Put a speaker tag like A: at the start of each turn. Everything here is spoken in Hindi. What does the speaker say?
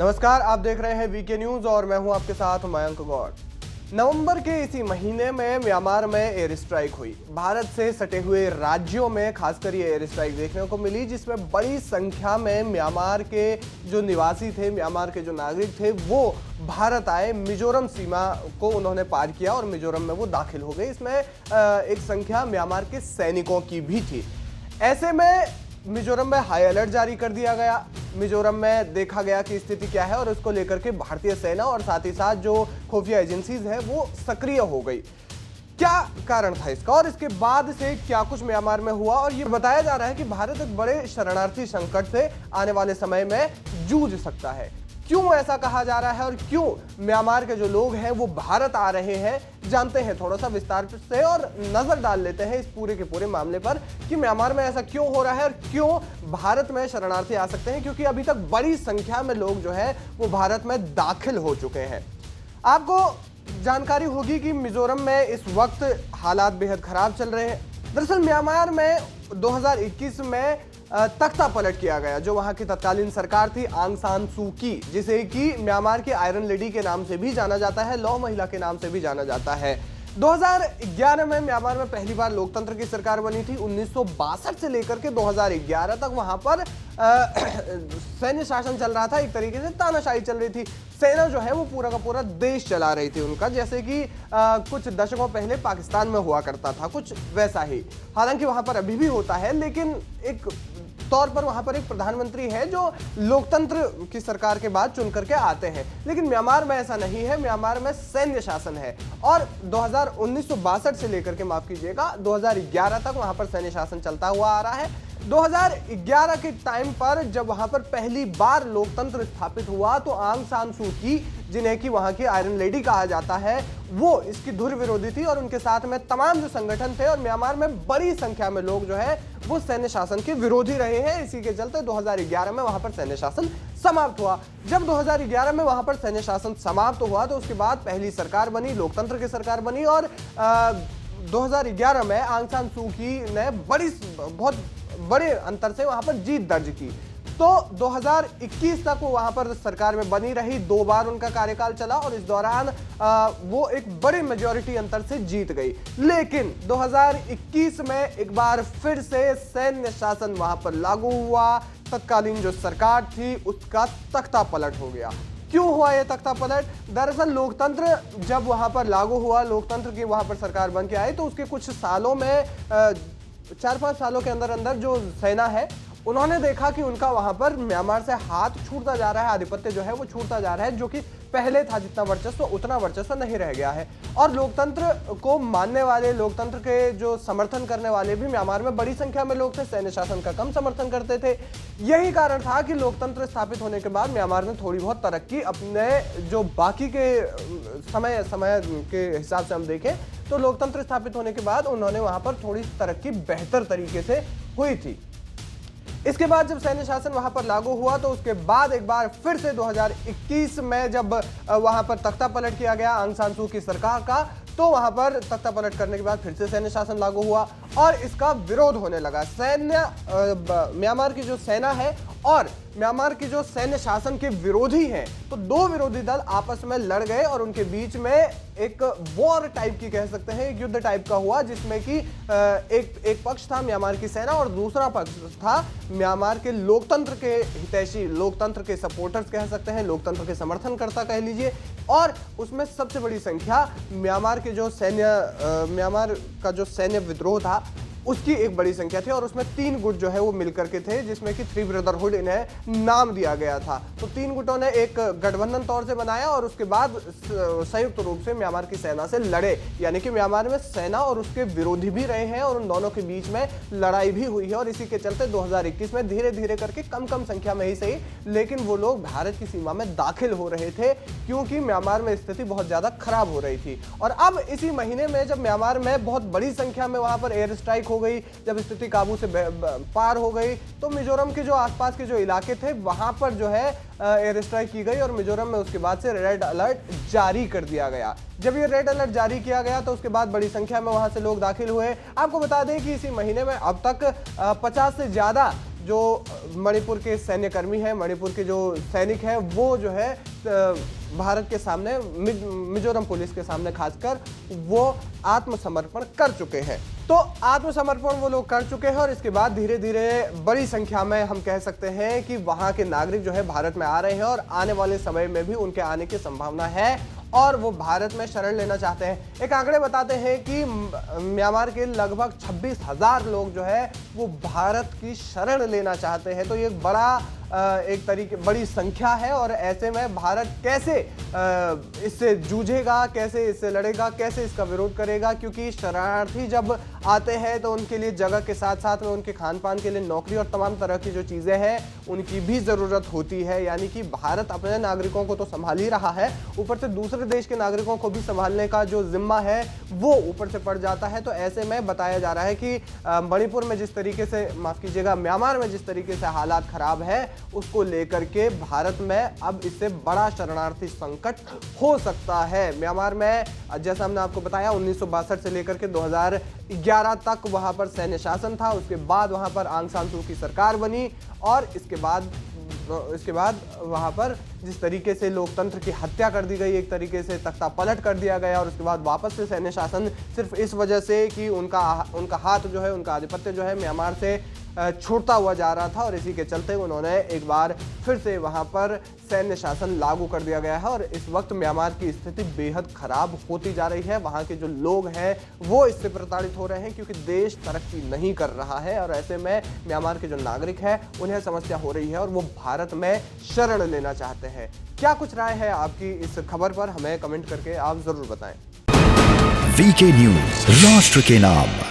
A: नमस्कार, आप देख रहे हैं वीके न्यूज और मैं हूं आपके साथ मयंक गौड़। नवंबर के इसी महीने में म्यांमार में एयर स्ट्राइक हुई। भारत से सटे हुए राज्यों में खासकर ये एयर स्ट्राइक देखने को मिली, जिसमें बड़ी संख्या में म्यांमार के जो निवासी थे, म्यांमार के जो नागरिक थे, वो भारत आए। मिजोरम सीमा को उन्होंने पार किया और मिजोरम में वो दाखिल हो गए। इसमें एक संख्या म्यांमार के सैनिकों की भी थी। ऐसे में मिजोरम में हाई अलर्ट जारी कर दिया गया। मिजोरम में देखा गया कि स्थिति क्या है और उसको लेकर के भारतीय सेना और साथ ही साथ जो खुफिया एजेंसीज है वो सक्रिय हो गई। क्या कारण था इसका और इसके बाद से क्या कुछ म्यांमार में हुआ, और ये बताया जा रहा है कि भारत एक बड़े शरणार्थी संकट से आने वाले समय में जूझ सकता है। क्यों ऐसा कहा जा रहा है और क्यों म्यांमार के जो लोग हैं वो भारत आ रहे हैं, जानते हैं थोड़ा सा विस्तार से और नजर डाल लेते हैं इस पूरे के पूरे मामले पर कि म्यांमार में ऐसा क्यों हो रहा है और क्यों भारत में शरणार्थी आ सकते हैं, क्योंकि अभी तक बड़ी संख्या में लोग जो है वो भारत में दाखिल हो चुके हैं। आपको जानकारी होगी कि मिजोरम में इस वक्त हालात बेहद खराब चल रहे हैं। दरअसल म्यांमार में 2021 में तख्ता पलट किया गया। जो वहां की तत्कालीन सरकार थी आंग सान सू की, जिसे कि म्यांमार की आयरन लेडी के नाम से भी जाना जाता है, लौ महिला के नाम से भी जाना जाता है। 2011 में म्यांमार में पहली बार लोकतंत्र की सरकार बनी थी। 1962 से लेकर के 2011 तक वहां पर सैन्य शासन चल रहा था। एक तरीके से तानाशाही चल रही थी। सेना जो है वो पूरा का पूरा देश चला रही थी उनका, जैसे कि कुछ दशकों पहले पाकिस्तान में हुआ करता था, कुछ वैसा ही। हालांकि वहां पर अभी भी होता है, लेकिन एक तौर पर वहां पर एक प्रधानमंत्री है जो लोकतंत्र की सरकार के बाद चुन करके आते हैं। लेकिन म्यांमार में ऐसा नहीं है। म्यांमार में सैन्य शासन है और 1962 से लेकर के, माफ कीजिएगा, 2011 तक वहां पर सैन्य शासन चलता हुआ आ रहा है। 2011 के टाइम पर जब वहां पर पहली बार लोकतंत्र स्थापित हुआ तो आंग सान सू की, जिन्हें कि वहां की आयरन लेडी कहा जाता है, वो इसकी धुर विरोधी थी और उनके साथ में तमाम जो संगठन थे, और म्यांमार में बड़ी संख्या में लोग जो है वो सैन्य शासन के विरोधी रहे हैं। इसी के चलते 2011 में वहां पर सैन्य शासन समाप्त हुआ। जब 2011 में वहां पर सैन्य शासन समाप्त हुआ तो उसके बाद पहली सरकार बनी, लोकतंत्र की सरकार बनी, और 2011 में आंग सान सू की ने बहुत बड़े अंतर से वहां पर जीत दर्ज की। तो 2021 तक वो वहां पर सरकार में बनी रही। 2 बार उनका कार्यकाल चला और इस दौरान वो एक बड़े मेजॉरिटी अंतर से जीत गई। लेकिन 2021 में एक बार फिर से सैन्य शासन वहां पर लागू हुआ। तत्कालीन जो सरकार थी उसका तख्ता पलट हो गया। क्यों हुआ ये तख्ता पलट? दरअसल लोकतंत्र जब वहां पर लागू हुआ, लोकतंत्र की वहां पर सरकार बन के आई, तो उसके कुछ सालों में 4-5 सालों के अंदर अंदर जो सेना है उन्होंने देखा कि उनका वहां पर म्यांमार से हाथ छूटता जा रहा है, आधिपत्य जो है वो छूटता जा रहा है। जो कि पहले था जितना वर्चस्व, उतना वर्चस्व नहीं रह गया है। और लोकतंत्र को मानने वाले, लोकतंत्र के जो समर्थन करने वाले भी म्यांमार में बड़ी संख्या में लोग थे। सैन्य शासन का कम समर्थन करते थे। यही कारण था कि लोकतंत्र स्थापित होने के बाद म्यांमार ने थोड़ी बहुत तरक्की अपने जो बाकी के समय के हिसाब से हम देखें तो लोकतंत्र स्थापित होने के बाद उन्होंने वहां पर थोड़ी तरक्की बेहतर तरीके से हुई थी। इसके बाद जब सैन्य शासन वहां पर लागू हुआ तो उसके बाद एक बार फिर से 2021 में जब वहां पर तख्ता पलट किया गया आंग सान सू की सरकार का, तो वहां पर तख्ता पलट करने के बाद फिर से सैन्य शासन लागू हुआ और इसका विरोध होने लगा। म्यांमार की जो सेना है और म्यांमार की जो सैन्य शासन के विरोधी हैं, तो 2 विरोधी दल आपस में लड़ गए और उनके बीच में एक वॉर टाइप की, कह सकते हैं, एक युद्ध टाइप का हुआ, जिसमें कि एक पक्ष था म्यांमार की सेना और दूसरा पक्ष था म्यांमार के लोकतंत्र के हितैषी, लोकतंत्र के सपोर्टर्स कह सकते हैं, लोकतंत्र के समर्थनकर्ता कह लीजिए। और उसमें सबसे बड़ी संख्या म्यांमार का जो सैन्य विद्रोह था उसकी एक बड़ी संख्या थी और उसमें 3 गुट जो है वो मिलकर के थे, जिसमें कि 3 ब्रदरहुड इन्हें नाम दिया गया था। तो 3 गुटों ने एक गठबंधन तौर से बनाया और उसके बाद संयुक्त रूप से म्यांमार की सेना से लड़े। यानी कि म्यांमार में सेना और उसके विरोधी भी रहे हैं और उन दोनों के बीच में लड़ाई भी हुई है। और इसी के चलते 2021 में धीरे धीरे करके कम संख्या में ही सही, लेकिन वो लोग भारत की सीमा में दाखिल हो रहे थे, क्योंकि म्यांमार में स्थिति बहुत ज्यादा खराब हो रही थी। और अब इसी महीने में जब म्यांमार में बहुत बड़ी संख्या में वहां पर एयर स्ट्राइक हो गई, जब स्थिति काबू से पार हो गई, तो मिजोरम के जो आसपास के जो इलाके थे वहां पर जो है एयर स्ट्राइक की गई और मिजोरम में उसके बाद से रेड अलर्ट जारी कर दिया गया। जब ये रेड अलर्ट जारी किया गया तो उसके बाद बड़ी संख्या में वहां से लोग दाखिल हुए। आपको बता दें कि इसी महीने में अब तक 50 से ज्यादा जो मणिपुर के सैन्यकर्मी हैं, मणिपुर के जो सैनिक हैं, वो जो है भारत के सामने, मिजोरम पुलिस के सामने खासकर, वो आत्मसमर्पण कर चुके हैं। तो आत्मसमर्पण वो लोग कर चुके हैं और इसके बाद धीरे धीरे बड़ी संख्या में हम कह सकते हैं कि वहां के नागरिक जो है भारत में आ रहे हैं और आने वाले समय में भी उनके आने की संभावना है और वो भारत में शरण लेना चाहते हैं। एक आंकड़े बताते हैं कि म्यांमार के लगभग 26,000 लोग जो है वो भारत की शरण लेना चाहते हैं। तो ये एक तरीके बड़ी संख्या है और ऐसे में भारत कैसे इससे जूझेगा, कैसे इससे लड़ेगा, कैसे इसका विरोध करेगा, क्योंकि शरणार्थी जब आते हैं तो उनके लिए जगह के साथ साथ में उनके खान पान के लिए नौकरी और तमाम तरह की जो चीज़ें हैं उनकी भी ज़रूरत होती है। यानी कि भारत अपने नागरिकों को तो संभाल ही रहा है, ऊपर से दूसरे देश के नागरिकों को भी संभालने का जो जिम्मा है वो ऊपर से पड़ जाता है। तो ऐसे में बताया जा रहा है कि मणिपुर में जिस तरीके से, माफ़ कीजिएगा, म्यांमार में जिस तरीके से हालात खराब है उसको लेकर के भारत में अब इससे बड़ा शरणार्थी संकट हो सकता है। म्यांमार में जैसा हमने आपको बताया 1962 से लेकर के 2011 तक वहां पर सैन्य शासन था, उसके बाद वहां पर आंग सान सू की सरकार बनी और इसके बाद वहां पर जिस तरीके से लोकतंत्र की हत्या कर दी गई, एक तरीके से तख्ता पलट कर दिया गया और उसके बाद वापस से सैन्य शासन, सिर्फ इस वजह से कि उनका हाथ जो है, उनका आधिपत्य जो है म्यांमार से छूटता हुआ जा रहा था और इसी के चलते उन्होंने एक बार फिर से वहां पर सैन्य शासन लागू कर दिया गया है और इस वक्त म्यांमार की स्थिति बेहद खराब होती जा रही है। वहां के जो लोग हैं वो इससे प्रताड़ित हो रहे हैं क्योंकि देश तरक्की नहीं कर रहा है और ऐसे में म्यांमार के जो नागरिक हैं उन्हें समस्या हो रही है और वो भारत में शरण लेना चाहते हैं। क्या कुछ राय है आपकी इस खबर पर, हमें कमेंट करके आप जरूर बताएं।
B: वीके न्यूज, राष्ट्र के नाम।